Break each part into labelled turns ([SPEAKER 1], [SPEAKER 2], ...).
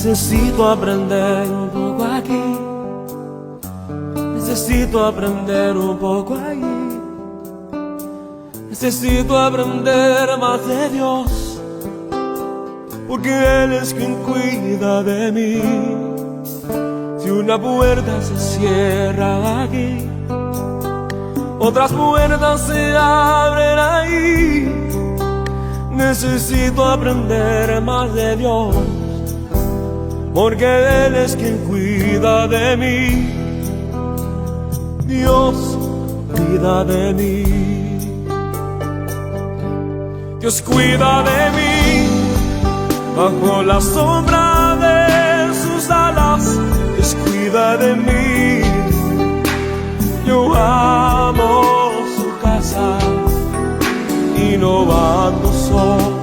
[SPEAKER 1] Necesito aprender un poco aquí, necesito aprender un poco allí, necesito aprender más de Dios, porque Él es quien cuida de mí. Si una puerta se cierra aquí, otras puertas se abren ahí. Necesito aprender más de Dios, porque Él es quien cuida de mí. Dios cuida de mí. Dios cuida de mí bajo la sombra de sus alas. Dios cuida de mí. Yo amo su casa y no ando solo,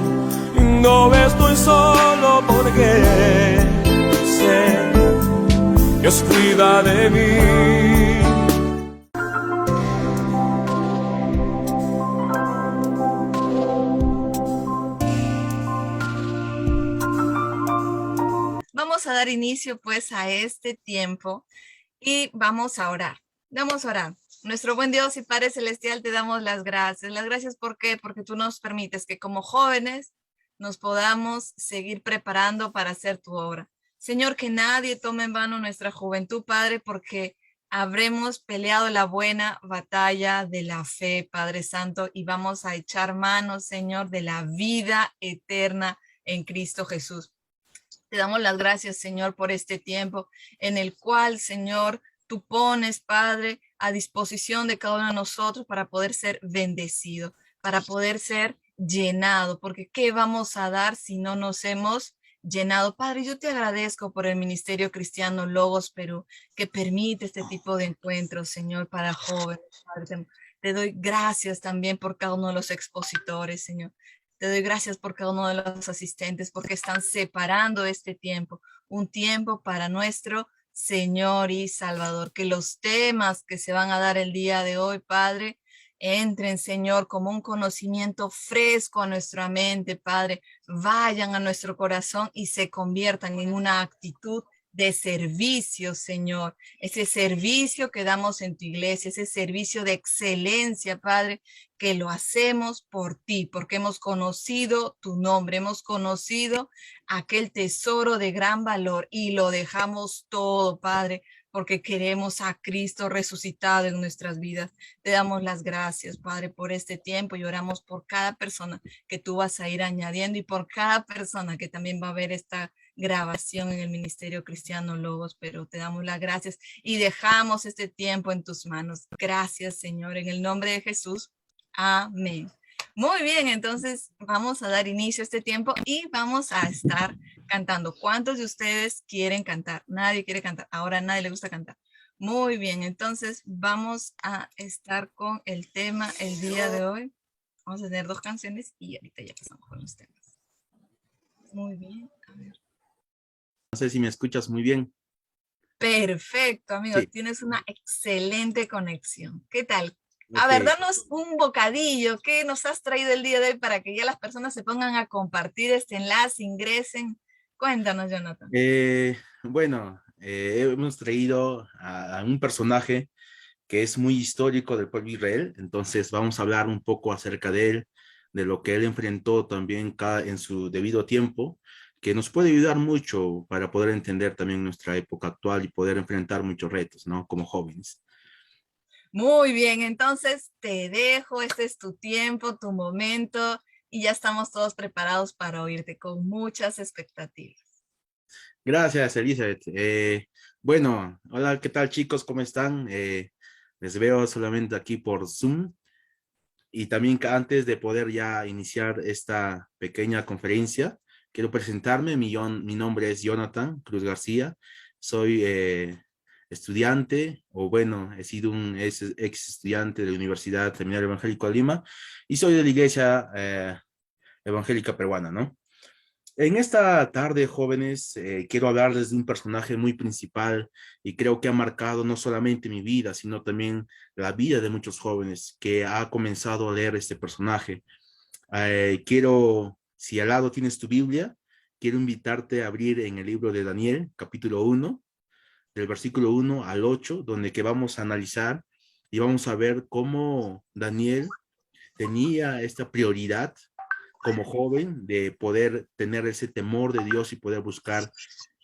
[SPEAKER 1] y no estoy solo porque sé, Dios cuida de mí.
[SPEAKER 2] Vamos a dar inicio pues a este tiempo y vamos a orar. Vamos a orar. Nuestro buen Dios y Padre Celestial, te damos las gracias. Las gracias, ¿por qué? Porque tú nos permites que como jóvenes nos podamos seguir preparando para hacer tu obra. Señor, que nadie tome en vano nuestra juventud, Padre, porque habremos peleado la buena batalla de la fe, Padre Santo, y vamos a echar manos, Señor, de la vida eterna en Cristo Jesús. Te damos las gracias, Señor, por este tiempo en el cual, Señor, tú pones, Padre, a disposición de cada uno de nosotros para poder ser bendecido, para poder ser llenado, porque ¿qué vamos a dar si no nos hemos llenado? Padre, yo te agradezco por el Ministerio Cristiano Logos Perú, que permite este tipo de encuentros, Señor, para jóvenes. Padre, te doy gracias también por cada uno de los expositores, Señor. Te doy gracias por cada uno de los asistentes, porque están separando este tiempo, un tiempo para nuestro Señor y Salvador. Que los temas que se van a dar el día de hoy, Padre, entren, Señor, como un conocimiento fresco a nuestra mente, Padre. Vayan a nuestro corazón y se conviertan en una actitud de servicio, Señor. Ese servicio que damos en tu iglesia, ese servicio de excelencia, Padre, que lo hacemos por ti, porque hemos conocido tu nombre, hemos conocido aquel tesoro de gran valor y lo dejamos todo, Padre, porque queremos a Cristo resucitado en nuestras vidas. Te damos las gracias, Padre, por este tiempo y oramos por cada persona que tú vas a ir añadiendo y por cada persona que también va a ver esta grabación en el Ministerio Cristiano Logos, pero te damos las gracias y dejamos este tiempo en tus manos. Gracias, Señor, en el nombre de Jesús. Amén. Muy bien, entonces vamos a dar inicio a este tiempo y vamos a estar cantando. ¿Cuántos de ustedes quieren cantar? Nadie quiere cantar. Ahora a nadie le gusta cantar. Muy bien, entonces vamos a estar con el tema el día de hoy. Vamos a tener 2 canciones y ahorita ya pasamos con los temas. Muy bien, a ver.
[SPEAKER 3] No sé si me escuchas muy bien.
[SPEAKER 2] Perfecto, amigo.
[SPEAKER 3] Sí.
[SPEAKER 2] Tienes una excelente conexión. ¿Qué tal?
[SPEAKER 3] Okay.
[SPEAKER 2] A ver, danos un bocadillo. ¿Qué nos has traído el día de hoy para que ya las personas se pongan a compartir este enlace, ingresen? Cuéntanos, Jonathan.
[SPEAKER 3] Bueno, hemos traído a un personaje que es muy histórico del pueblo de Israel, entonces vamos a hablar un poco acerca de él, de lo que él enfrentó también en su debido tiempo, que nos puede ayudar mucho para poder entender también nuestra época actual y poder enfrentar muchos retos, ¿no? Como jóvenes.
[SPEAKER 2] Muy bien, entonces te dejo, este es tu tiempo, tu momento, y ya estamos todos preparados para oírte con muchas expectativas.
[SPEAKER 3] Gracias, Elizabeth. Bueno, hola, ¿qué tal, chicos? ¿Cómo están? Les veo solamente aquí por Zoom. Y también antes de poder ya iniciar esta pequeña conferencia, quiero presentarme. Mi nombre es Jonathan Cruz García. Soy estudiante, o bueno, he sido un ex estudiante de la Universidad Seminario Evangélico de Lima y soy de la Iglesia Evangélica Peruana, ¿no? En esta tarde, jóvenes, quiero hablarles de un personaje muy principal y creo que ha marcado no solamente mi vida, sino también la vida de muchos jóvenes que ha comenzado a leer este personaje. Si al lado tienes tu Biblia, quiero invitarte a abrir en el libro de Daniel, capítulo 1, del versículo 1 al 8, donde que vamos a analizar y vamos a ver cómo Daniel tenía esta prioridad como joven de poder tener ese temor de Dios y poder buscar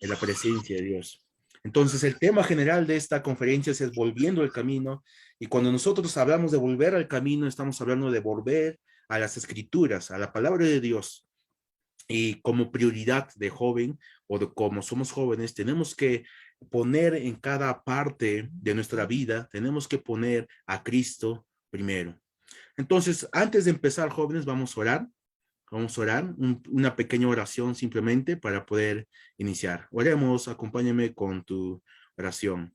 [SPEAKER 3] en la presencia de Dios. Entonces, el tema general de esta conferencia es volviendo al camino, y cuando nosotros hablamos de volver al camino, estamos hablando de volver a las escrituras, a la palabra de Dios. Y como prioridad de joven o de como somos jóvenes, tenemos que poner en cada parte de nuestra vida, tenemos que poner a Cristo primero. Entonces, antes de empezar, jóvenes, vamos a orar. Vamos a orar, una pequeña oración simplemente para poder iniciar. Oremos, acompáñame con tu oración.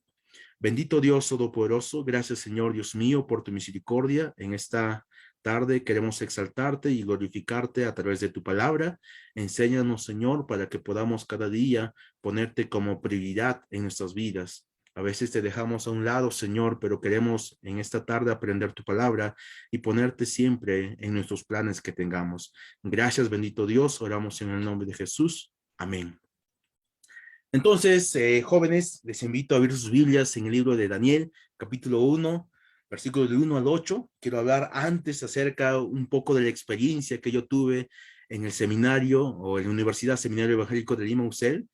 [SPEAKER 3] Bendito Dios Todopoderoso, gracias Señor Dios mío por tu misericordia. En esta tarde queremos exaltarte y glorificarte a través de tu palabra. Enséñanos, Señor, para que podamos cada día ponerte como prioridad en nuestras vidas. A veces te dejamos a un lado, Señor, pero queremos en esta tarde aprender tu palabra y ponerte siempre en nuestros planes que tengamos. Gracias, bendito Dios. Oramos en el nombre de Jesús. Amén. Entonces, jóvenes, les invito a abrir sus Biblias en el libro de Daniel, capítulo 1, versículos de 1 al 8. Quiero hablar antes acerca un poco de la experiencia que yo tuve en el seminario o en la Universidad Seminario Evangélico de Lima, UCEL.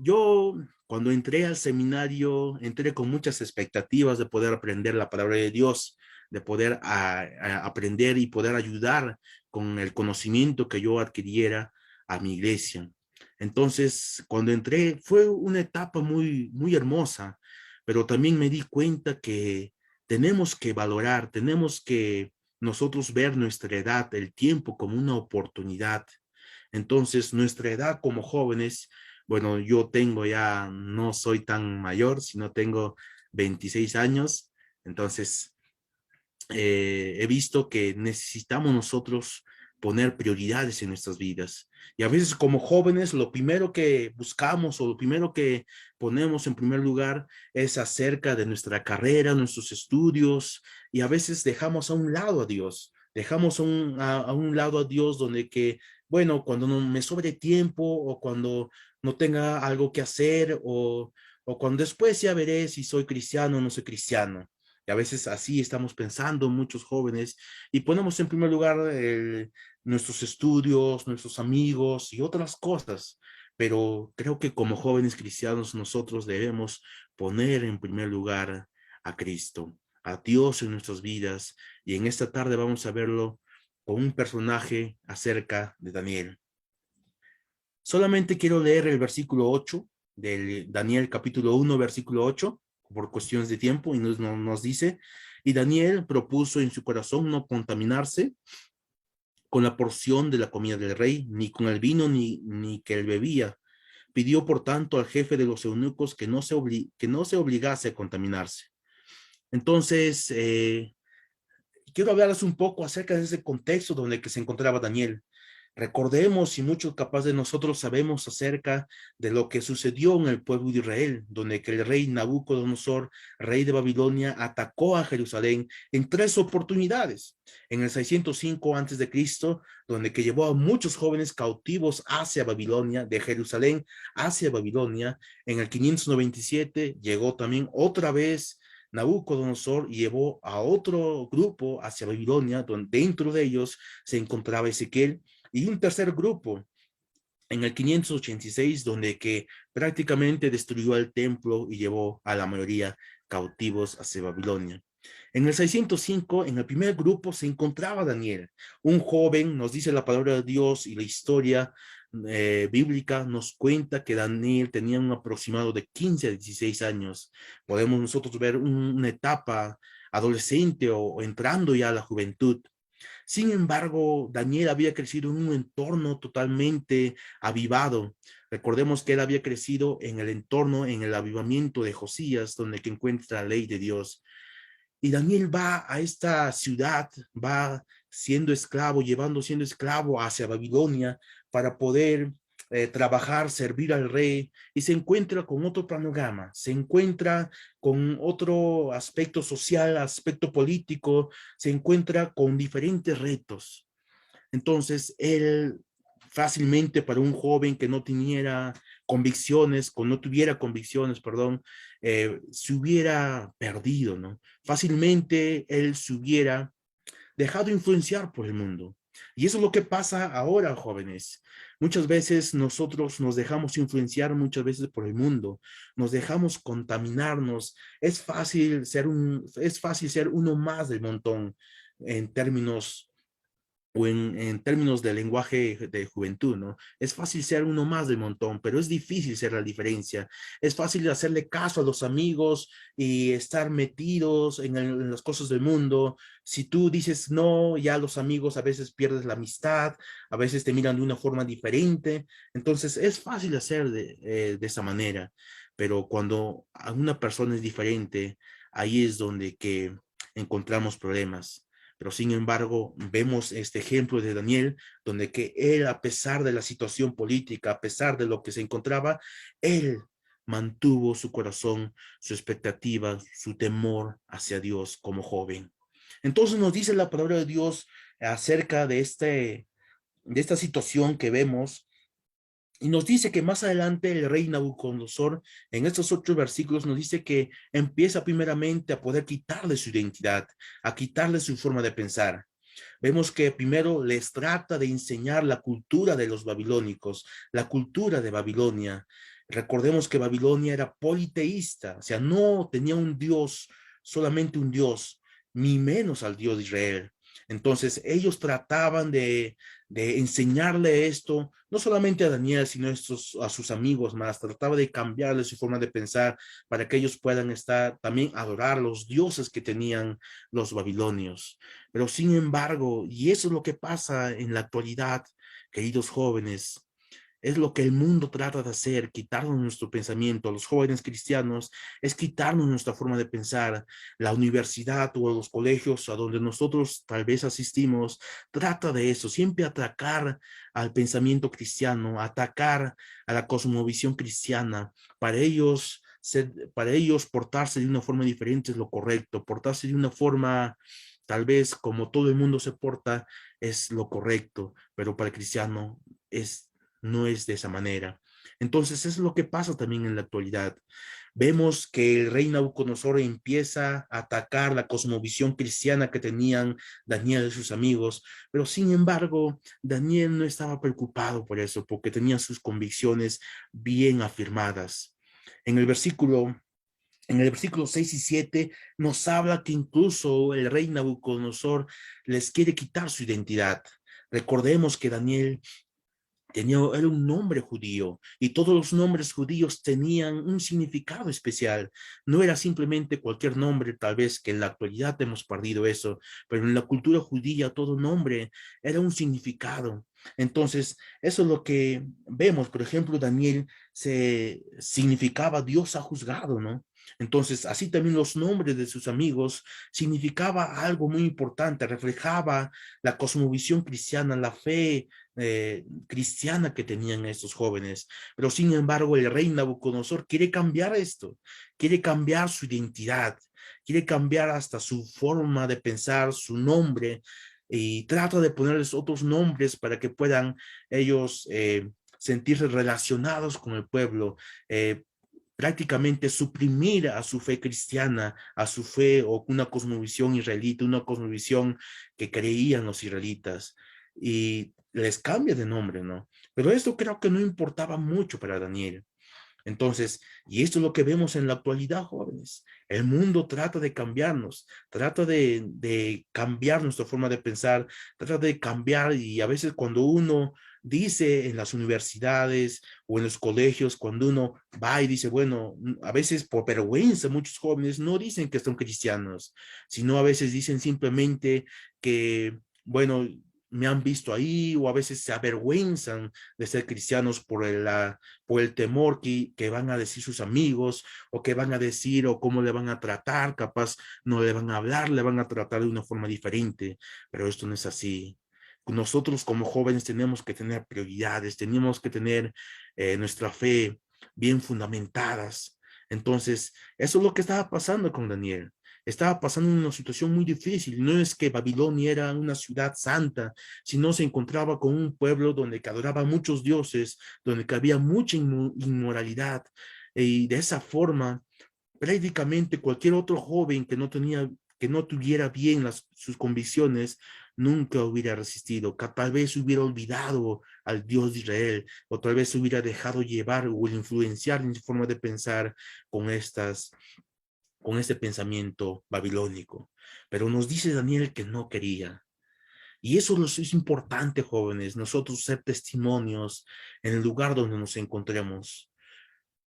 [SPEAKER 3] Yo, cuando entré al seminario, entré con muchas expectativas de poder aprender la palabra de Dios, de poder aprender y poder ayudar con el conocimiento que yo adquiriera a mi iglesia. Entonces, cuando entré, fue una etapa muy, muy hermosa, pero también me di cuenta que tenemos que valorar, tenemos que nosotros ver nuestra edad, el tiempo como una oportunidad. Entonces, nuestra edad como jóvenes, bueno, yo tengo ya, no soy tan mayor, sino tengo 26 años. Entonces, he visto que necesitamos nosotros poner prioridades en nuestras vidas. Y a veces como jóvenes, lo primero que buscamos o lo primero que ponemos en primer lugar es acerca de nuestra carrera, nuestros estudios, y a veces dejamos a un lado a Dios. Dejamos a un lado a Dios donde que, bueno, cuando no me sobre tiempo o cuando no tenga algo que hacer o cuando después ya veré si soy cristiano o no soy cristiano. Y a veces así estamos pensando muchos jóvenes y ponemos en primer lugar nuestros estudios, nuestros amigos y otras cosas. Pero creo que como jóvenes cristianos nosotros debemos poner en primer lugar a Cristo, a Dios en nuestras vidas. Y en esta tarde vamos a verlo con un personaje acerca de Daniel. Solamente quiero leer el versículo 8 del Daniel capítulo 1, versículo 8. Por cuestiones de tiempo, y nos dice, y Daniel propuso en su corazón no contaminarse con la porción de la comida del rey, ni con el vino, ni que él bebía. Pidió, por tanto, al jefe de los eunucos que no se obligase a contaminarse. Entonces, quiero hablarles un poco acerca de ese contexto donde que se encontraba Daniel. Recordemos, y muchos capaz de nosotros sabemos acerca de lo que sucedió en el pueblo de Israel, donde que el rey Nabucodonosor, rey de Babilonia, atacó a Jerusalén en 3 oportunidades. En el 605 a.C., donde que llevó a muchos jóvenes cautivos hacia Babilonia, de Jerusalén hacia Babilonia. En el 597 llegó también otra vez Nabucodonosor y llevó a otro grupo hacia Babilonia, donde dentro de ellos se encontraba Ezequiel, y un tercer grupo en el 586, donde que prácticamente destruyó el templo y llevó a la mayoría cautivos hacia Babilonia. En el 605, en el primer grupo, se encontraba Daniel, un joven. Nos dice la palabra de Dios y la historia bíblica nos cuenta que Daniel tenía un aproximado de 15 a 16 años. Podemos nosotros ver una etapa adolescente o entrando ya a la juventud. Sin embargo, Daniel había crecido en un entorno totalmente avivado. Recordemos que él había crecido en el entorno, en el avivamiento de Josías, donde que encuentra la ley de Dios. Y Daniel va a esta ciudad, va siendo esclavo, siendo esclavo hacia Babilonia para poder trabajar, servir al rey, y se encuentra con otro panorama, se encuentra con otro aspecto social, aspecto político, se encuentra con diferentes retos. Entonces, él fácilmente para un joven que no tuviera convicciones, perdón, se hubiera perdido, ¿no? Fácilmente él se hubiera dejado influenciar por el mundo. Y eso es lo que pasa ahora, jóvenes. Muchas veces nosotros nos dejamos influenciar muchas veces por el mundo, nos dejamos contaminarnos. Es fácil ser uno más del montón en términos en términos de lenguaje de juventud, ¿no? Es fácil ser uno más del montón, pero es difícil ser la diferencia. Es fácil hacerle caso a los amigos y estar metidos en las cosas del mundo. Si tú dices no, ya los amigos a veces pierdes la amistad, a veces te miran de una forma diferente. Entonces es fácil hacer de esa manera, pero cuando a una persona es diferente, ahí es donde que encontramos problemas. Pero sin embargo, vemos este ejemplo de Daniel, donde que él, a pesar de la situación política, a pesar de lo que se encontraba, él mantuvo su corazón, su expectativa, su temor hacia Dios como joven. Entonces nos dice la palabra de Dios acerca de esta situación que vemos y nos dice que más adelante el rey Nabucodonosor, en estos otros versículos, nos dice que empieza primeramente a poder quitarle su identidad, a quitarle su forma de pensar. Vemos que primero les trata de enseñar la cultura de los babilónicos, la cultura de Babilonia. Recordemos que Babilonia era politeísta, o sea, no tenía un Dios, solamente un Dios, ni menos al Dios de Israel. Entonces ellos trataban de enseñarle esto, no solamente a Daniel, sino a sus amigos más, trataba de cambiarle su forma de pensar para que ellos puedan estar, también adorar los dioses que tenían los babilonios. Pero sin embargo, y eso es lo que pasa en la actualidad, queridos jóvenes, es lo que el mundo trata de hacer, quitarnos nuestro pensamiento. Los jóvenes cristianos es quitarnos nuestra forma de pensar. La universidad o los colegios a donde nosotros tal vez asistimos, trata de eso, siempre atacar al pensamiento cristiano, atacar a la cosmovisión cristiana. Para ellos portarse de una forma diferente es lo correcto, portarse de una forma tal vez como todo el mundo se porta es lo correcto, pero para el cristiano no es de esa manera. Entonces, eso es lo que pasa también en la actualidad. Vemos que el rey Nabucodonosor empieza a atacar la cosmovisión cristiana que tenían Daniel y sus amigos, pero sin embargo, Daniel no estaba preocupado por eso, porque tenía sus convicciones bien afirmadas. En el versículo En el versículo 6 y 7 nos habla que incluso el rey Nabucodonosor les quiere quitar su identidad. Recordemos que Daniel era un nombre judío y todos los nombres judíos tenían un significado especial. No era simplemente cualquier nombre, tal vez que en la actualidad hemos perdido eso, pero en la cultura judía todo nombre era un significado. Entonces, eso es lo que vemos. Por ejemplo, Daniel se significaba Dios ha juzgado, ¿no? Entonces, así también los nombres de sus amigos significaba algo muy importante, reflejaba la cosmovisión cristiana, la fe cristiana que tenían estos jóvenes. Pero sin embargo, el rey Nabucodonosor quiere cambiar esto, quiere cambiar su identidad, quiere cambiar hasta su forma de pensar, su nombre, y trata de ponerles otros nombres para que puedan ellos sentirse relacionados con el pueblo, prácticamente suprimir a su fe cristiana, a su fe o una cosmovisión israelita, una cosmovisión que creían los israelitas, y les cambia de nombre, ¿no? Pero esto creo que no importaba mucho para Daniel. Entonces, y esto es lo que vemos en la actualidad, jóvenes. El mundo trata de cambiarnos, trata de cambiar nuestra forma de pensar, trata de cambiar, y a veces cuando uno dice en las universidades o en los colegios, cuando uno va y dice, bueno, a veces por vergüenza muchos jóvenes no dicen que son cristianos, sino a veces dicen simplemente que, bueno, me han visto ahí, o a veces se avergüenzan de ser cristianos por el temor que van a decir sus amigos, o que van a decir, o cómo le van a tratar, capaz no le van a hablar, le van a tratar de una forma diferente, pero esto no es así. Nosotros como jóvenes tenemos que tener prioridades, tenemos que tener nuestra fe bien fundamentadas. Entonces, eso es lo que estaba pasando con Daniel. estaba pasando una situación muy difícil. No es que Babilonia era una ciudad santa, sino se encontraba con un pueblo donde que adoraba muchos dioses, donde que había mucha inmoralidad. Y de esa forma, prácticamente cualquier otro joven que no tuviera bien sus convicciones, nunca hubiera resistido. Tal vez hubiera olvidado al Dios de Israel, o tal vez se hubiera dejado llevar o influenciar en su forma de pensar con con este pensamiento babilónico. Pero nos dice Daniel que no quería. Y eso es importante, jóvenes, nosotros ser testimonios en el lugar donde nos encontremos.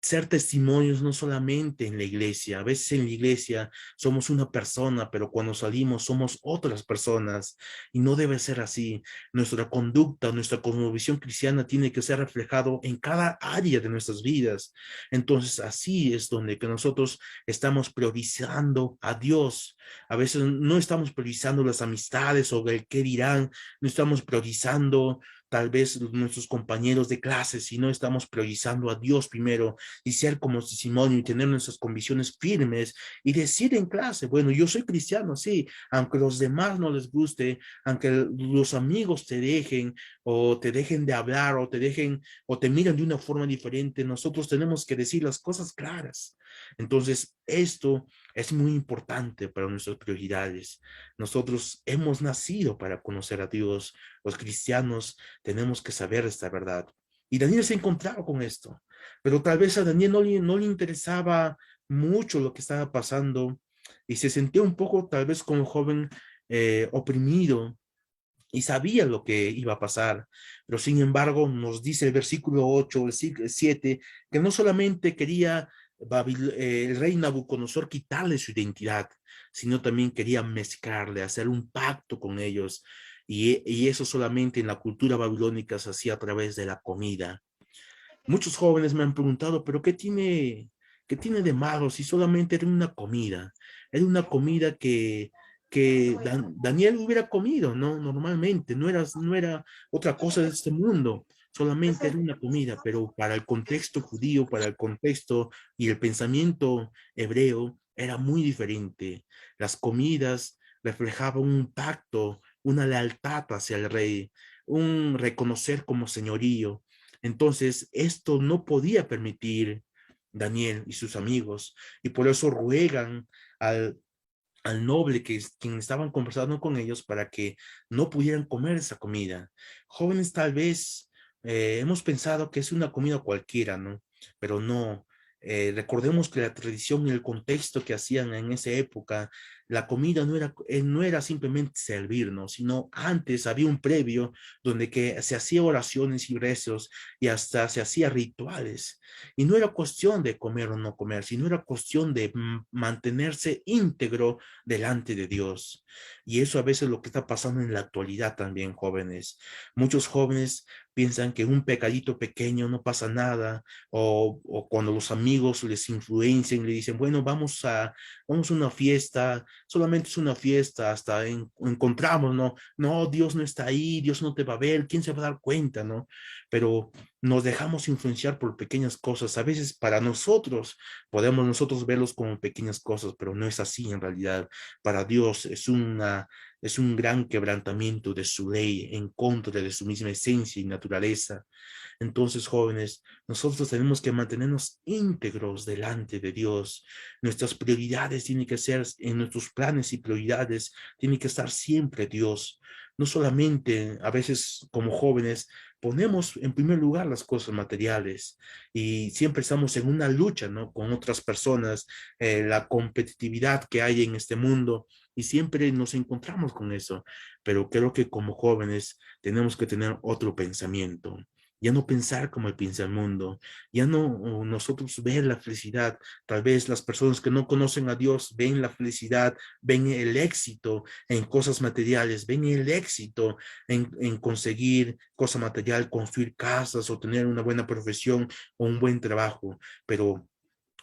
[SPEAKER 3] Ser testimonios no solamente en la iglesia. A veces en la iglesia somos una persona, pero cuando salimos somos otras personas y no debe ser así. Nuestra conducta, nuestra cosmovisión cristiana tiene que ser reflejado en cada área de nuestras vidas. Entonces así es donde que nosotros estamos priorizando a Dios. A veces no estamos priorizando las amistades o el qué dirán, no estamos priorizando tal vez nuestros compañeros de clase, si no estamos priorizando a Dios primero y ser como testimonio y tener nuestras convicciones firmes y decir en clase, bueno, yo soy cristiano, sí, aunque los demás no les guste, aunque los amigos te dejen o te dejen de hablar o te dejen o te miran de una forma diferente, nosotros tenemos que decir las cosas claras. Entonces, esto es muy importante para nuestras prioridades. Nosotros hemos nacido para conocer a Dios. Los cristianos tenemos que saber esta verdad. Y Daniel se encontraba con esto, pero tal vez a Daniel no le interesaba mucho lo que estaba pasando y se sentía un poco tal vez como joven oprimido y sabía lo que iba a pasar, pero sin embargo nos dice el versículo 8, el 7, que no solamente quería el rey Nabucodonosor quitarle su identidad, sino también quería mezclarle, hacer un pacto con ellos, y eso solamente en la cultura babilónica se hacía a través de la comida. Muchos jóvenes me han preguntado, pero qué tiene de malo si solamente era una comida? Era una comida que Daniel hubiera comido, ¿no? Normalmente, no era otra cosa de este mundo, solamente era una comida, pero para el contexto judío, para el contexto y el pensamiento hebreo, era muy diferente. Las comidas reflejaban un pacto, una lealtad hacia el rey, un reconocer como señorío. Entonces, esto no podía permitir Daniel y sus amigos, y por eso ruegan al, al noble quien estaban conversando con ellos para que no pudieran comer esa comida. Jóvenes, tal vez hemos pensado que es una comida cualquiera, ¿no? Pero no. Recordemos que la tradición y el contexto que hacían en esa época, la comida no era simplemente servirnos, sino antes había un previo donde que se hacía oraciones y rezos y hasta se hacía rituales. Y no era cuestión de comer o no comer, sino era cuestión de mantenerse íntegro delante de Dios. Y eso a veces es lo que está pasando en la actualidad también, jóvenes. Muchos jóvenes piensan que un pecadito pequeño no pasa nada, o cuando los amigos les influencian, le dicen, bueno, vamos a una fiesta, solamente es una fiesta, hasta encontramos, ¿no? No, Dios no está ahí, Dios no te va a ver, ¿quién se va a dar cuenta, no? Pero nos dejamos influenciar por pequeñas cosas. A veces para nosotros podemos nosotros verlos como pequeñas cosas, pero no es así en realidad. Para Dios es un gran quebrantamiento de su ley en contra de su misma esencia y naturaleza. Entonces, jóvenes, nosotros tenemos que mantenernos íntegros delante de Dios. Nuestras prioridades tienen que ser, en nuestros planes y prioridades, tiene que estar siempre Dios. No solamente a veces como jóvenes ponemos en primer lugar las cosas materiales y siempre estamos en una lucha, ¿no? Con otras personas, la competitividad que hay en este mundo y siempre nos encontramos con eso. Pero creo que como jóvenes tenemos que tener otro pensamiento, ya no pensar como piensa el mundo, ya no nosotros ver la felicidad. Tal vez las personas que no conocen a Dios ven la felicidad, ven el éxito en cosas materiales, ven el éxito en conseguir cosa material, construir casas o tener una buena profesión o un buen trabajo, pero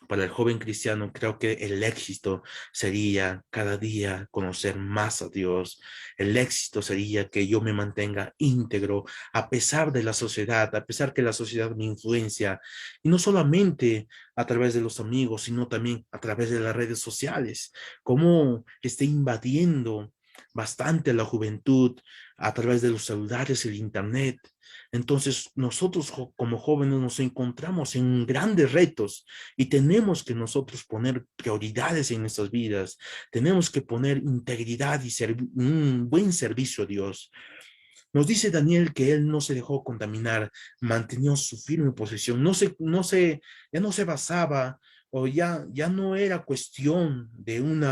[SPEAKER 3] para el joven cristiano, creo que el éxito sería cada día conocer más a Dios. El éxito sería que yo me mantenga íntegro a pesar de la sociedad, a pesar que la sociedad me influencia. Y no solamente a través de los amigos, sino también a través de las redes sociales. Cómo está invadiendo bastante a la juventud a través de los celulares y el internet. Entonces, nosotros como jóvenes nos encontramos en grandes retos y tenemos que nosotros poner prioridades en nuestras vidas. Tenemos que poner integridad y un buen servicio a Dios. Nos dice Daniel que él no se dejó contaminar, mantenió su firme posición, ya no se basaba o ya no era cuestión de un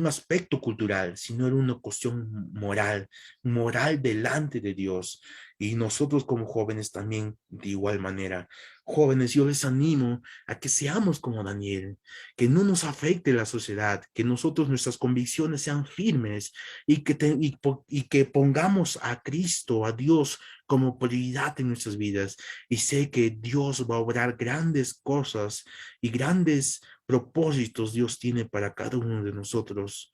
[SPEAKER 3] aspecto cultural, sino era una cuestión moral, moral delante de Dios. Y nosotros como jóvenes también de igual manera. Jóvenes, yo les animo a que seamos como Daniel, que no nos afecte la sociedad, que nosotros nuestras convicciones sean firmes y que pongamos a Cristo, a Dios como prioridad en nuestras vidas. Y sé que Dios va a obrar grandes cosas y grandes propósitos Dios tiene para cada uno de nosotros,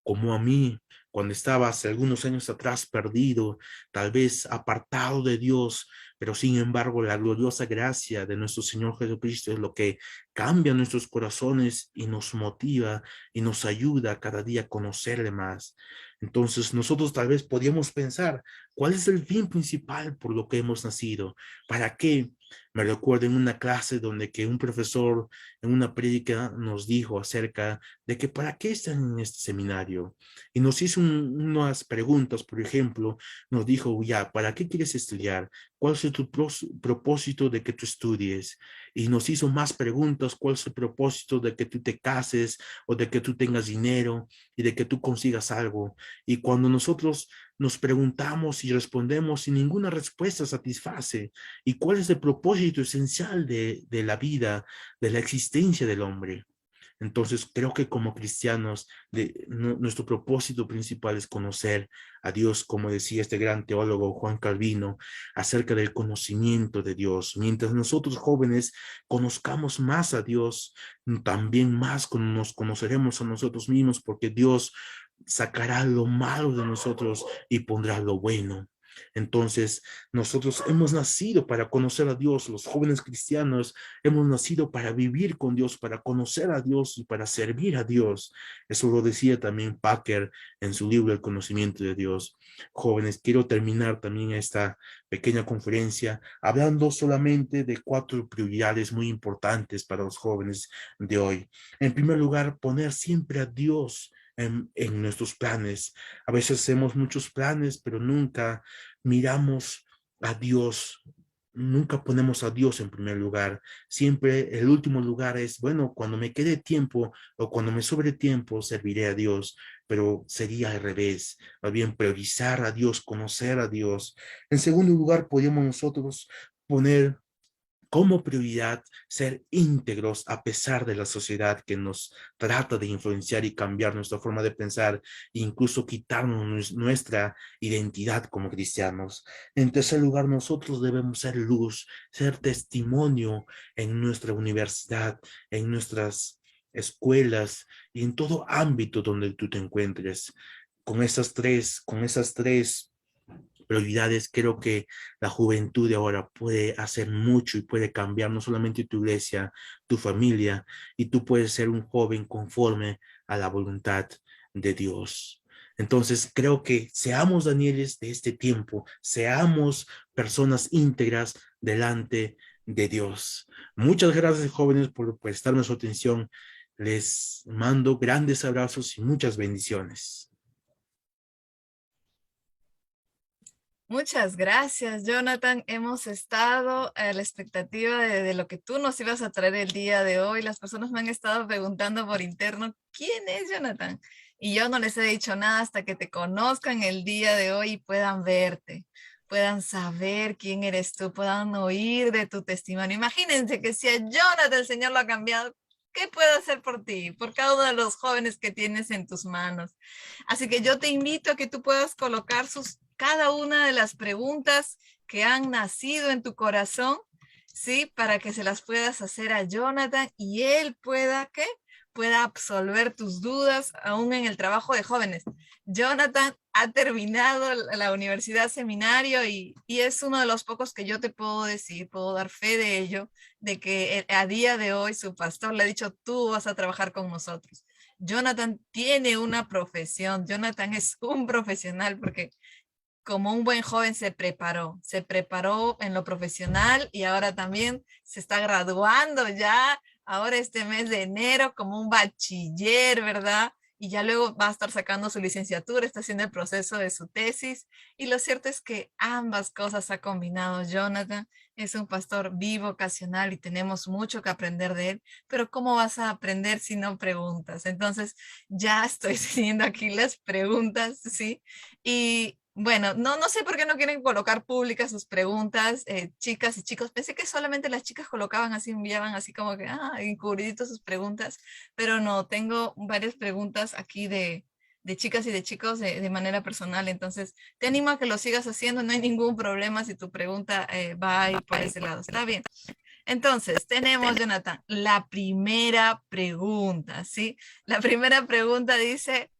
[SPEAKER 3] como a mí, cuando estaba hace algunos años atrás perdido, tal vez apartado de Dios, pero sin embargo la gloriosa gracia de nuestro Señor Jesucristo es lo que cambia nuestros corazones y nos motiva y nos ayuda cada día a conocerle más. Entonces nosotros tal vez podíamos pensar, ¿cuál es el fin principal por lo que hemos nacido? ¿Para qué? Me recuerdo en una clase donde que un profesor en una prédica nos dijo acerca de que para qué están en este seminario. Y nos hizo unas preguntas, por ejemplo, nos dijo, ya, ¿para qué quieres estudiar? ¿Cuál es tu propósito de que tú estudies? Y nos hizo más preguntas, ¿cuál es el propósito de que tú te cases o de que tú tengas dinero y de que tú consigas algo? Y cuando nosotros nos preguntamos y respondemos y ninguna respuesta satisface, ¿y cuál es el propósito esencial de la vida, de la existencia del hombre? Entonces, creo que como cristianos, nuestro propósito principal es conocer a Dios, como decía este gran teólogo Juan Calvino, acerca del conocimiento de Dios. Mientras nosotros jóvenes conozcamos más a Dios, también más nos conoceremos a nosotros mismos, porque Dios sacará lo malo de nosotros y pondrá lo bueno. Entonces, nosotros hemos nacido para conocer a Dios, los jóvenes cristianos hemos nacido para vivir con Dios, para conocer a Dios y para servir a Dios. Eso lo decía también Packer en su libro El conocimiento de Dios. Jóvenes, quiero terminar también esta pequeña conferencia hablando solamente de 4 prioridades muy importantes para los jóvenes de hoy. En primer lugar, poner siempre a Dios en nuestros planes. A veces hacemos muchos planes, pero nunca miramos a Dios, nunca ponemos a Dios en primer lugar. Siempre el último lugar es, bueno, cuando me quede tiempo o cuando me sobre tiempo, serviré a Dios, pero sería al revés, más bien priorizar a Dios, conocer a Dios. En segundo lugar, podríamos nosotros poner como prioridad ser íntegros a pesar de la sociedad que nos trata de influenciar y cambiar nuestra forma de pensar, e incluso quitarnos nuestra identidad como cristianos. En tercer lugar, nosotros debemos ser luz, ser testimonio en nuestra universidad, en nuestras escuelas y en todo ámbito donde tú te encuentres. Con esas tres prioridades, creo que la juventud de ahora puede hacer mucho y puede cambiar no solamente tu iglesia, tu familia, y tú puedes ser un joven conforme a la voluntad de Dios. Entonces, creo que seamos Danieles de este tiempo, seamos personas íntegras delante de Dios. Muchas gracias, jóvenes, por prestarme su atención. Les mando grandes abrazos y muchas bendiciones.
[SPEAKER 2] Muchas gracias, Jonathan. Hemos estado a la expectativa de lo que tú nos ibas a traer el día de hoy. Las personas me han estado preguntando por interno, ¿quién es Jonathan? Y yo no les he dicho nada hasta que te conozcan el día de hoy y puedan verte, puedan saber quién eres tú, puedan oír de tu testimonio. Imagínense que si a Jonathan el Señor lo ha cambiado, ¿qué puedo hacer por ti, por cada uno de los jóvenes que tienes en tus manos? Así que yo te invito a que tú puedas colocar cada una de las preguntas que han nacido en tu corazón. ¿sí? Para que se las puedas hacer a Jonathan y él pueda, ¿qué? Pueda absolver tus dudas aún en el trabajo de jóvenes. Jonathan ha terminado la universidad seminario y es uno de los pocos que yo te puedo decir, puedo dar fe de ello, de que a día de hoy su pastor le ha dicho, tú vas a trabajar con nosotros. Jonathan tiene una profesión, Jonathan es un profesional porque como un buen joven se preparó en lo profesional y ahora también se está graduando ya, ahora este mes de enero como un bachiller, ¿verdad? Y ya luego va a estar sacando su licenciatura, está haciendo el proceso de su tesis. Y lo cierto es que ambas cosas ha combinado Jonathan. Es un pastor vivo, ocasional y tenemos mucho que aprender de él. Pero ¿cómo vas a aprender si no preguntas? Entonces, ya estoy teniendo aquí las preguntas, ¿sí? Y bueno, no sé por qué no quieren colocar públicas sus preguntas, chicas y chicos. Pensé que solamente las chicas colocaban así, enviaban así como que, encubriditos sus preguntas, pero no, tengo varias preguntas aquí de chicas y de chicos de manera personal. Entonces, te animo a que lo sigas haciendo, no hay ningún problema si tu pregunta va a ir por ese lado. Está bien. Entonces, tenemos, Jonathan, la primera pregunta, ¿sí? La primera pregunta dice,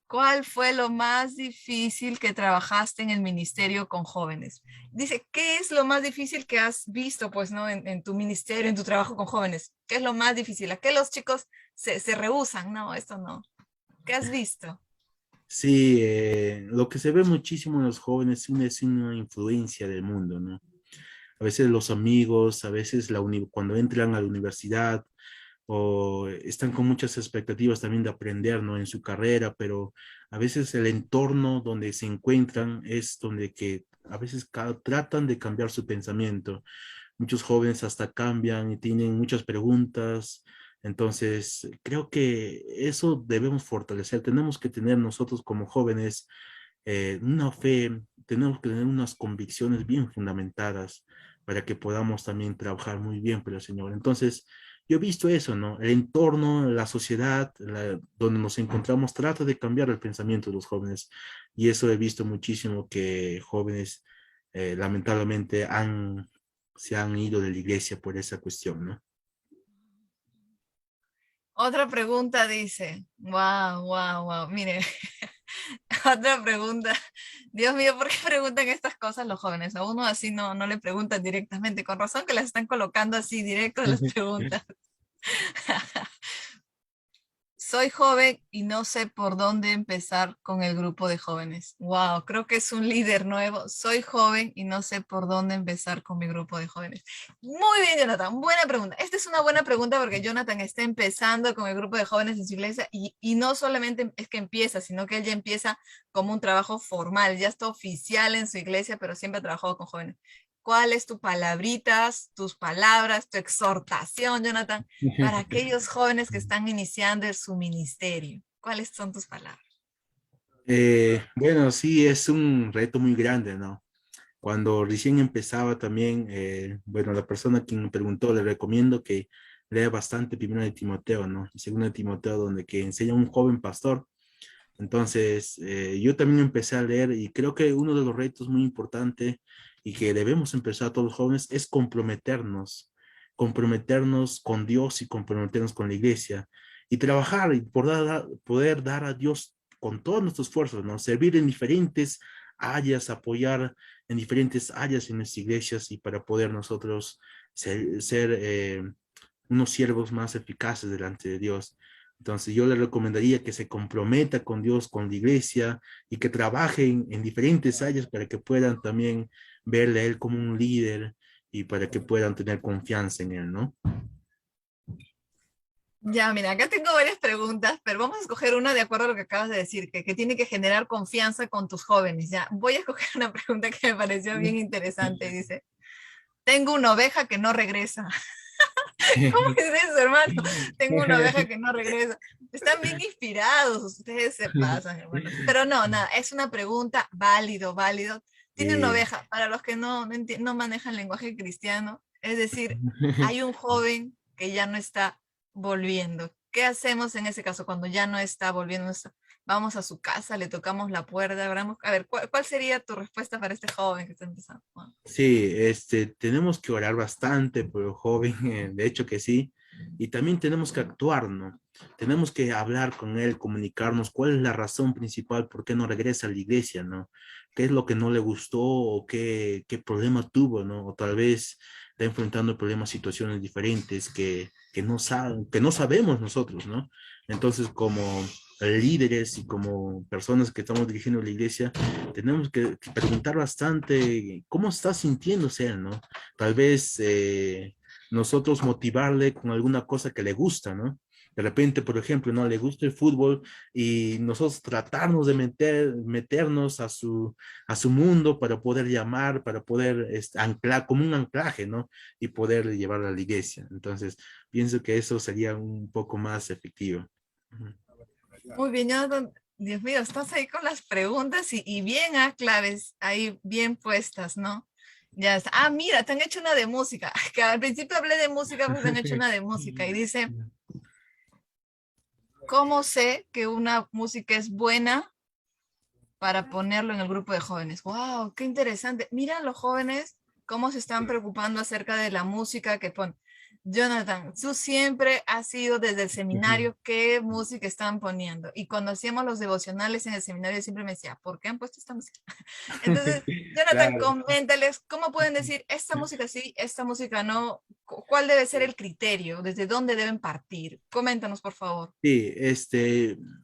[SPEAKER 2] ¿cuál fue lo más difícil que trabajaste en el ministerio con jóvenes? Dice, ¿qué es lo más difícil que has visto, pues, ¿no? En tu ministerio, en tu trabajo con jóvenes. ¿Qué es lo más difícil? ¿A qué los chicos se rehúsan? No, esto no. ¿Qué has visto?
[SPEAKER 3] Sí, lo que se ve muchísimo en los jóvenes es una influencia del mundo, ¿no? A veces los amigos, a veces cuando entran a la universidad o están con muchas expectativas también de aprender, ¿no? En su carrera, pero a veces el entorno donde se encuentran es donde que a veces tratan de cambiar su pensamiento. Muchos jóvenes hasta cambian y tienen muchas preguntas. Entonces, creo que eso debemos fortalecer. Tenemos que tener nosotros como jóvenes una fe, tenemos que tener unas convicciones bien fundamentadas para que podamos también trabajar muy bien para el Señor. Entonces, yo he visto eso, ¿no? El entorno, la sociedad, donde nos encontramos, trata de cambiar el pensamiento de los jóvenes. Y eso he visto muchísimo que jóvenes, lamentablemente, se han ido de la iglesia por esa cuestión, ¿no?
[SPEAKER 2] Otra pregunta dice, wow, mire, otra pregunta. Dios mío, ¿por qué preguntan estas cosas los jóvenes? A uno así no le preguntan directamente. Con razón que las están colocando así directo las preguntas. Soy joven y no sé por dónde empezar con el grupo de jóvenes. Wow, creo que es un líder nuevo. Soy joven y no sé por dónde empezar con mi grupo de jóvenes. Muy bien, Jonathan. Buena pregunta. Esta es una buena pregunta porque Jonathan está empezando con el grupo de jóvenes en su iglesia y no solamente es que empieza, sino que él ya empieza como un trabajo formal, ya está oficial en su iglesia, pero siempre ha trabajado con jóvenes. ¿Cuál es tu palabritas, tus palabras, tu exhortación, Jonathan, para aquellos jóvenes que están iniciando su ministerio? ¿Cuáles son tus palabras?
[SPEAKER 3] Bueno, sí, es un reto muy grande, ¿no? Cuando recién empezaba también, bueno, la persona quien me preguntó, le recomiendo que lea bastante Primero de Timoteo, ¿no? Y Segundo de Timoteo, donde que enseña a un joven pastor. Entonces, yo también empecé a leer y creo que uno de los retos muy importantes y que debemos empezar a todos los jóvenes es comprometernos con Dios y comprometernos con la iglesia y trabajar y poder dar a Dios con todos nuestros esfuerzos, ¿no? Servir en diferentes áreas, apoyar en diferentes áreas en nuestras iglesias y para poder nosotros ser unos siervos más eficaces delante de Dios. Entonces yo le recomendaría que se comprometa con Dios, con la iglesia y que trabajen en diferentes áreas para que puedan también verle a Él como un líder y para que puedan tener confianza en Él, ¿no?
[SPEAKER 2] Ya, mira, acá tengo varias preguntas, pero vamos a escoger una de acuerdo a lo que acabas de decir, que tiene que generar confianza con tus jóvenes. Ya, voy a escoger una pregunta que me pareció bien interesante. Dice, tengo una oveja que no regresa. ¿Cómo es eso, hermano? Tengo una oveja que no regresa. Están bien inspirados, ustedes se pasan, hermanos. Pero no, nada, es una pregunta válido. Tiene una
[SPEAKER 3] Eh,
[SPEAKER 2] oveja, para los que no manejan lenguaje cristiano, es decir, hay un joven que ya no está volviendo. ¿Qué hacemos en ese caso cuando ya no está volviendo? vamos a su casa, le tocamos la puerta, abramos. A ver, ¿cuál sería tu respuesta para este joven que está empezando? Wow.
[SPEAKER 3] Sí, tenemos que orar bastante por el joven, de hecho que sí, y también tenemos que actuar, ¿no? Tenemos que hablar con él, comunicarnos cuál es la razón principal por qué no regresa a la iglesia, ¿no? ¿Qué es lo que no le gustó o qué problema tuvo, ¿no? O tal vez está enfrentando problemas, situaciones diferentes que no sabemos nosotros, ¿no? Entonces, como líderes y como personas que estamos dirigiendo la iglesia, tenemos que preguntar bastante cómo está sintiéndose él, ¿no? Tal vez nosotros motivarle con alguna cosa que le gusta, ¿no? De repente, por ejemplo, no le gusta el fútbol y nosotros tratarnos de meternos a su mundo para poder llamar, para poder anclar, como un anclaje, ¿no? Y poder llevarlo a la iglesia. Entonces, pienso que eso sería un poco más efectivo. Ujú.
[SPEAKER 2] Muy bien, Jonathan. Dios mío, estás ahí con las preguntas y bien a claves ahí bien puestas, ¿no? Ya está. Ah, mira, te han hecho una de música. Que al principio hablé de música, pues te han hecho una de música y dice, ¿cómo sé que una música es buena para ponerlo en el grupo de jóvenes? ¡Wow! ¡Qué interesante! Mira los jóvenes cómo se están preocupando acerca de la música que ponen. Jonathan, tú siempre has sido desde el seminario qué música están poniendo. Y cuando hacíamos los devocionales en el seminario, siempre me decía, ¿por qué han puesto esta música? Entonces, Jonathan,
[SPEAKER 3] Claro.
[SPEAKER 2] coméntales cómo pueden decir esta música sí, esta música no. ¿Cuál debe ser el criterio? ¿Desde dónde deben partir? Coméntanos, por favor.
[SPEAKER 3] Sí,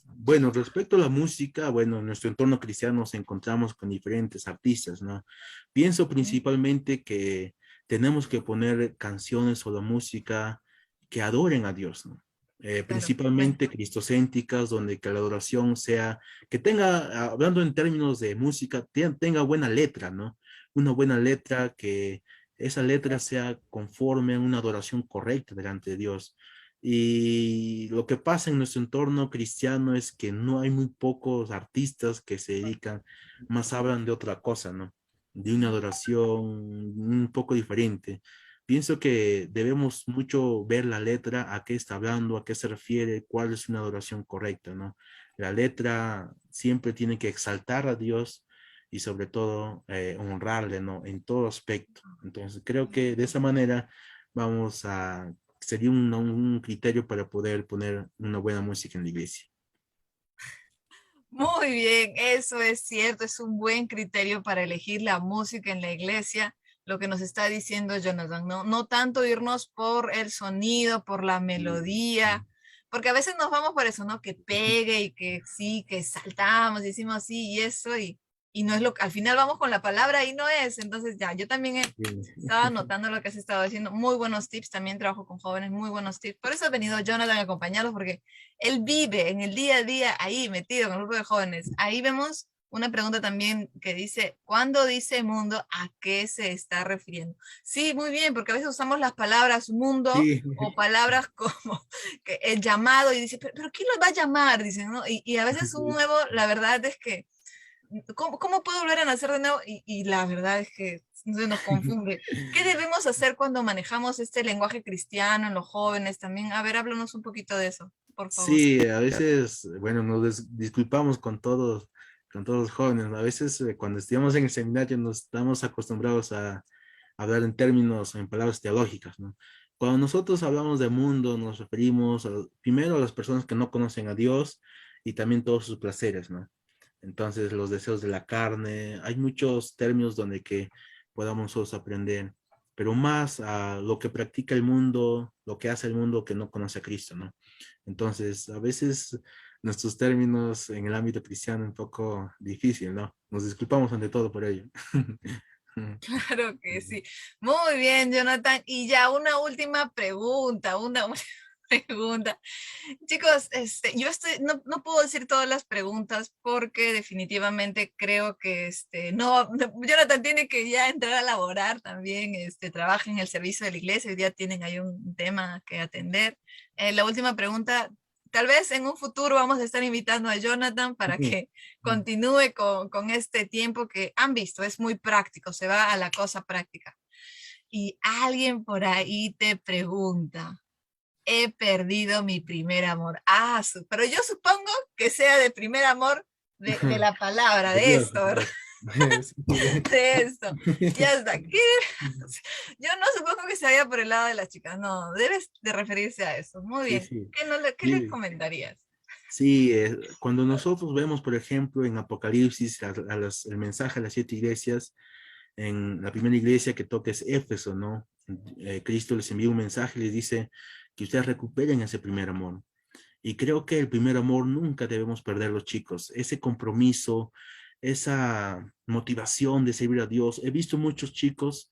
[SPEAKER 3] bueno, respecto a la música, bueno, en nuestro entorno cristiano nos encontramos con diferentes artistas, ¿no? Pienso principalmente que tenemos que poner canciones o la música que adoren a Dios, ¿no?
[SPEAKER 2] Claro, bien.
[SPEAKER 3] Principalmente cristocéntricas, donde que la adoración sea, que tenga, hablando en términos de música, tenga buena letra, ¿no? Una buena letra, que esa letra sea conforme a una adoración correcta delante de Dios. Y lo que pasa en nuestro entorno cristiano es que no hay muy pocos artistas que se dedican, más hablan de otra cosa, ¿no? De una adoración un poco diferente. Pienso que debemos mucho ver la letra, a qué está hablando, a qué se refiere, cuál es una adoración correcta, ¿no? La letra siempre tiene que exaltar a Dios y sobre todo honrarle, ¿no? En todo aspecto. Entonces creo que de esa manera vamos a sería un criterio para poder poner una buena música en la iglesia.
[SPEAKER 2] Muy bien, eso es cierto, es un buen criterio para elegir la música en la iglesia, lo que nos está diciendo Jonathan, no, no tanto irnos por el sonido, por la melodía, porque a veces nos vamos por eso, ¿no? Que pegue y que sí, que saltamos, y decimos sí y eso, y no es lo que, al final vamos con la palabra y no es, entonces ya, yo también estaba anotando lo que has estado diciendo, muy buenos tips, también trabajo con jóvenes, muy buenos tips, por eso ha venido Jonathan a acompañarlos, porque él vive en el día a día ahí metido con el grupo de jóvenes. Ahí vemos una pregunta también que dice, ¿cuándo dice mundo? ¿A qué se está refiriendo? Sí, muy bien, porque a veces usamos las palabras mundo
[SPEAKER 3] Sí,
[SPEAKER 2] o palabras como que el llamado y dice, pero ¿quién lo va a llamar? Dicen, ¿no? Y a veces un nuevo, la verdad es que, ¿cómo puedo volver a nacer de nuevo? Y la verdad es que se nos confunde. ¿Qué debemos hacer cuando manejamos este lenguaje cristiano en los jóvenes también? A ver, háblanos un poquito de eso, por favor.
[SPEAKER 3] sí, a veces, bueno, nos disculpamos con todos los jóvenes, ¿no? A veces cuando estudiamos en el seminario nos estamos acostumbrados a hablar en términos, en palabras teológicas, ¿no? Cuando nosotros hablamos de mundo, nos referimos primero a las personas que no conocen a Dios y también todos sus placeres, ¿no? Entonces, los deseos de la carne, hay muchos términos donde que podamos nosotros aprender, pero más a lo que practica el mundo, lo que hace el mundo que no conoce a Cristo, ¿no? Entonces, a veces nuestros términos en el ámbito cristiano un poco difícil, ¿no? Nos disculpamos ante todo por ello.
[SPEAKER 2] Claro que sí. Muy bien, Jonathan. Y ya una última pregunta, una última pregunta. Chicos, yo no puedo decir todas las preguntas porque definitivamente creo que Jonathan tiene que ya entrar a laborar también, trabaja en el servicio de la iglesia, hoy día tienen ahí un tema que atender. La última pregunta, tal vez en un futuro vamos a estar invitando a Jonathan para que continúe con este tiempo que han visto, es muy práctico, se va a la cosa práctica. Y alguien por ahí te pregunta, he perdido mi primer amor. Pero yo supongo que sea de primer amor de la palabra,
[SPEAKER 3] De
[SPEAKER 2] de
[SPEAKER 3] Dios,
[SPEAKER 2] esto,
[SPEAKER 3] de
[SPEAKER 2] ¿verdad?
[SPEAKER 3] Dios. Sí,
[SPEAKER 2] De esto. Ya está. Yo no supongo que se vaya por el lado de las chicas, no, debes de referirse a eso. Muy
[SPEAKER 3] sí,
[SPEAKER 2] bien.
[SPEAKER 3] sí.
[SPEAKER 2] ¿Qué le
[SPEAKER 3] Sí,
[SPEAKER 2] comentarías?
[SPEAKER 3] sí, cuando nosotros vemos, por ejemplo, en Apocalipsis, el mensaje a las 7 iglesias, en la primera iglesia que toca es Éfeso, ¿no? Cristo les envía un mensaje y les dice que ustedes recuperen ese primer amor. Y creo que el primer amor nunca debemos perderlo, chicos. Ese compromiso, esa motivación de servir a Dios. He visto muchos chicos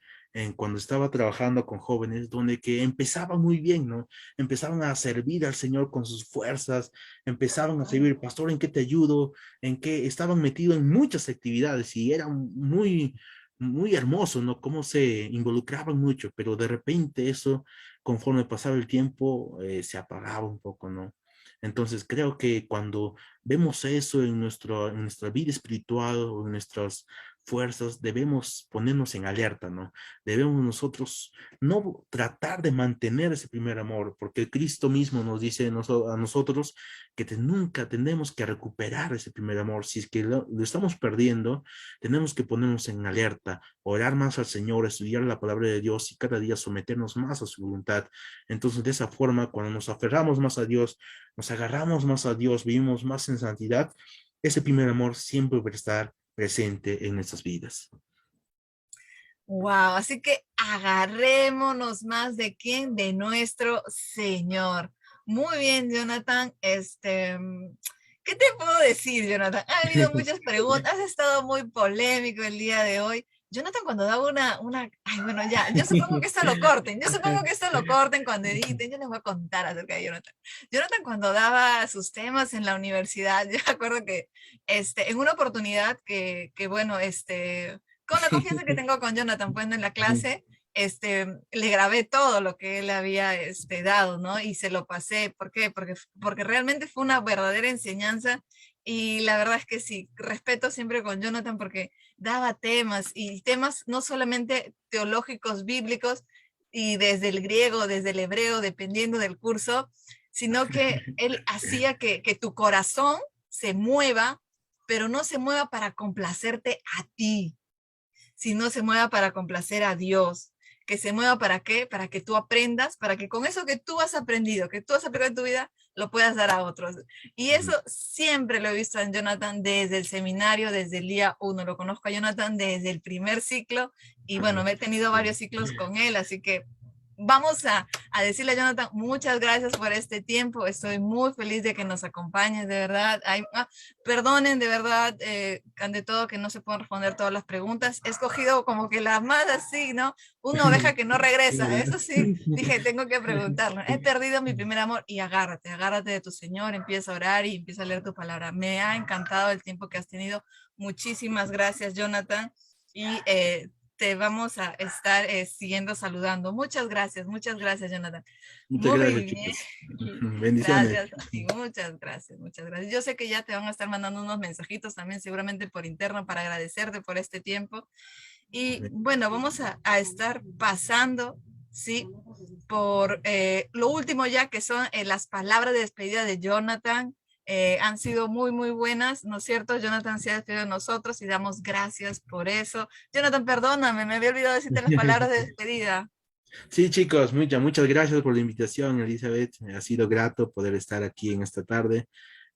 [SPEAKER 3] cuando estaba trabajando con jóvenes, donde que empezaban muy bien, ¿no? Empezaban a servir al Señor con sus fuerzas, empezaban a servir, pastor, ¿en qué te ayudo? En qué estaban metidos en muchas actividades y era muy hermoso, ¿no? Cómo se involucraban mucho, pero de repente eso, conforme pasaba el tiempo, se apagaba un poco, ¿no? Entonces creo que cuando vemos eso en nuestra vida espiritual o en nuestras fuerzas, debemos ponernos en alerta, ¿no? Debemos nosotros no tratar de mantener ese primer amor, porque Cristo mismo nos dice a nosotros que nunca tenemos que recuperar ese primer amor. Si es que lo estamos perdiendo, tenemos que ponernos en alerta, orar más al Señor, estudiar la palabra de Dios y cada día someternos más a su voluntad. Entonces, de esa forma, cuando nos aferramos más a Dios, nos agarramos más a Dios, vivimos más en santidad, ese primer amor siempre va a estar presente en nuestras vidas.
[SPEAKER 2] Wow, así que agarrémonos más de quién, de nuestro Señor. Muy bien, Jonathan. ¿Qué te puedo decir, Jonathan? Ha habido muchas preguntas, has estado muy polémico el día de hoy. Jonathan, cuando daba ay, bueno, ya, yo supongo que esto lo corten, yo supongo que esto lo corten cuando editen, yo les voy a contar acerca de Jonathan. Jonathan, cuando daba sus temas en la universidad, yo me acuerdo que, en una oportunidad bueno, con la confianza que tengo con Jonathan, pues en la clase, le grabé todo lo que él había dado, ¿no? Y se lo pasé. ¿Por qué? Porque realmente fue una verdadera enseñanza y la verdad es que sí, respeto siempre con Jonathan porque daba temas y temas no solamente teológicos, bíblicos y desde el griego, desde el hebreo, dependiendo del curso, sino que él hacía que tu corazón se mueva, pero no se mueva para complacerte a ti, si no se mueva para complacer a Dios, que se mueva para qué, para que tú aprendas, para que con eso que tú has aprendido, que tú has aplicado en tu vida, lo puedas dar a otros. Y eso siempre lo he visto en Jonathan desde el seminario, desde el día uno. Lo conozco a Jonathan desde el primer ciclo y bueno, me he tenido varios ciclos con él, así que vamos a decirle a Jonathan, muchas gracias por este tiempo. Estoy muy feliz de que nos acompañes, de verdad. Perdonen, de verdad, ante todo que no se pueden responder todas las preguntas. He escogido como que las más así, ¿no? Una oveja que no regresa. Eso sí, dije, tengo que preguntarlo. He perdido mi primer amor y agárrate de tu Señor, empieza a orar y empieza a leer tu palabra. Me ha encantado el tiempo que has tenido. Muchísimas gracias, Jonathan. Y te vamos a estar siguiendo saludando. Muchas gracias, Jonathan.
[SPEAKER 3] Muchas
[SPEAKER 2] Muy
[SPEAKER 3] gracias,
[SPEAKER 2] bien.
[SPEAKER 3] chicos. Bendiciones.
[SPEAKER 2] Gracias y muchas gracias, muchas gracias. Yo sé que ya te van a estar mandando unos mensajitos también seguramente por interno para agradecerte por este tiempo. Y bueno, vamos a estar pasando, ¿sí? Por lo último ya que son las palabras de despedida de Jonathan. Han sido muy, muy buenas, ¿no es cierto? Jonathan se ha despedido de nosotros y damos gracias por eso. Jonathan, perdóname, me había olvidado decirte las palabras de despedida.
[SPEAKER 3] Sí, chicos, muchas gracias por la invitación, Elizabeth. Ha sido grato poder estar aquí en esta tarde.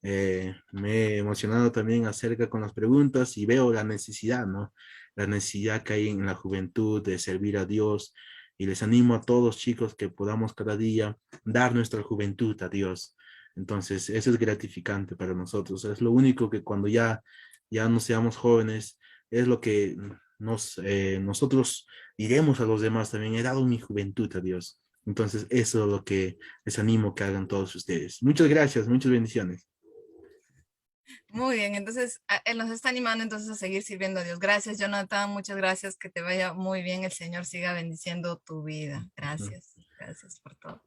[SPEAKER 3] Me he emocionado también acerca con las preguntas y veo la necesidad, ¿no? La necesidad que hay en la juventud de servir a Dios. Y les animo a todos, chicos, que podamos cada día dar nuestra juventud a Dios. Entonces, eso es gratificante para nosotros. Es lo único que cuando ya no seamos jóvenes, es lo que nosotros diremos a los demás también, he dado mi juventud a Dios. Entonces, eso es lo que les animo que hagan todos ustedes. Muchas gracias, muchas bendiciones.
[SPEAKER 2] Muy bien, entonces él nos está animando entonces a seguir sirviendo a Dios. Gracias, Jonathan, muchas gracias, que te vaya muy bien, el Señor siga bendiciendo tu vida. Gracias, gracias por todo.